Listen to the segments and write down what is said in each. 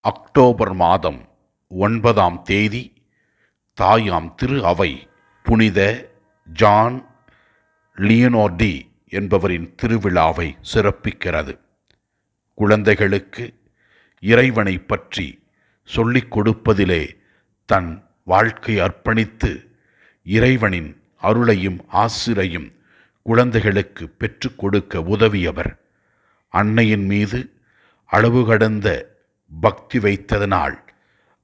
October மாதம் 9ஆம் தேதி தாயாம் திரு அவை புனித ஜான் லியோனார்டி என்பவரின் திருவிழாவை சிறப்பிக்கிறது. குழந்தைகளுக்கு இறைவனை பற்றி சொல்லிக் கொடுப்பதிலே தன் வாழ்க்கை அர்ப்பணித்து இறைவனின் அருளையும் ஆசிரையும் குழந்தைகளுக்கு பெற்றுக் கொடுக்க உதவியவர். அன்னையின் மீது அளவு கடந்த பக்தி வைத்ததனால்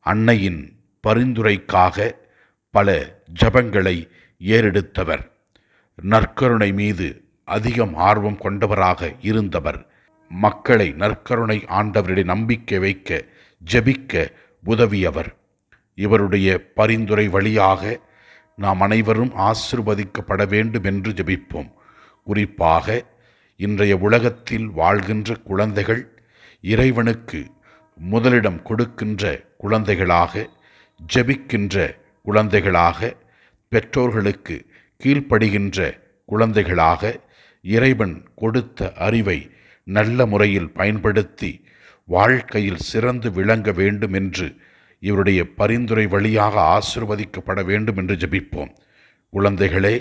அன்னையின் பரிந்துரைக்காக பல ஜபங்களை ஏறெடுத்தவர். நற்கருணை மீது அதிகம் ஆர்வம் கொண்டவராக இருந்தவர். மக்களை நற்கருணை ஆண்டவரிடம் நம்பிக்கை வைக்க ஜெபிக்க உதவியவர். இவருடைய பரிந்துரை வழியாக நாம் அனைவரும் ஆசீர்வதிக்கப்பட வேண்டும் என்று ஜெபிப்போம். குறிப்பாக இன்றைய உலகத்தில் வாழ்கின்ற குழந்தைகள் இறைவனுக்கு முதலிடம் கொடுக்கின்ற குழந்தைகளாக, ஜெபிக்கின்ற குழந்தைகளாக, பெற்றோர்களுக்கு கீழ்ப்படுகின்ற குழந்தைகளாக, இறைவன் கொடுத்த அறிவை நல்ல முறையில் பயன்படுத்தி வாழ்க்கையில் சிறந்து விளங்க வேண்டும் என்று இவருடைய பரிந்துரை வழியாக ஆசீர்வதிக்கப்பட வேண்டும் என்று ஜெபிப்போம். குழந்தைகளே,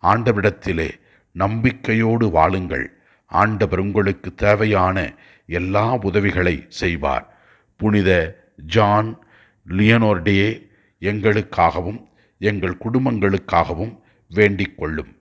ஆண்டவரிடத்திலே நம்பிக்கையோடு வாழுங்கள். ஆண்டவர் உங்களுக்கு தேவையான எல்லா உதவிகளை செய்வார். புனித ஜான் லியோனார்டியே எங்களுக்காகவும் எங்கள் குடும்பங்களுக்காகவும் வேண்டிக் கொள்ளும்.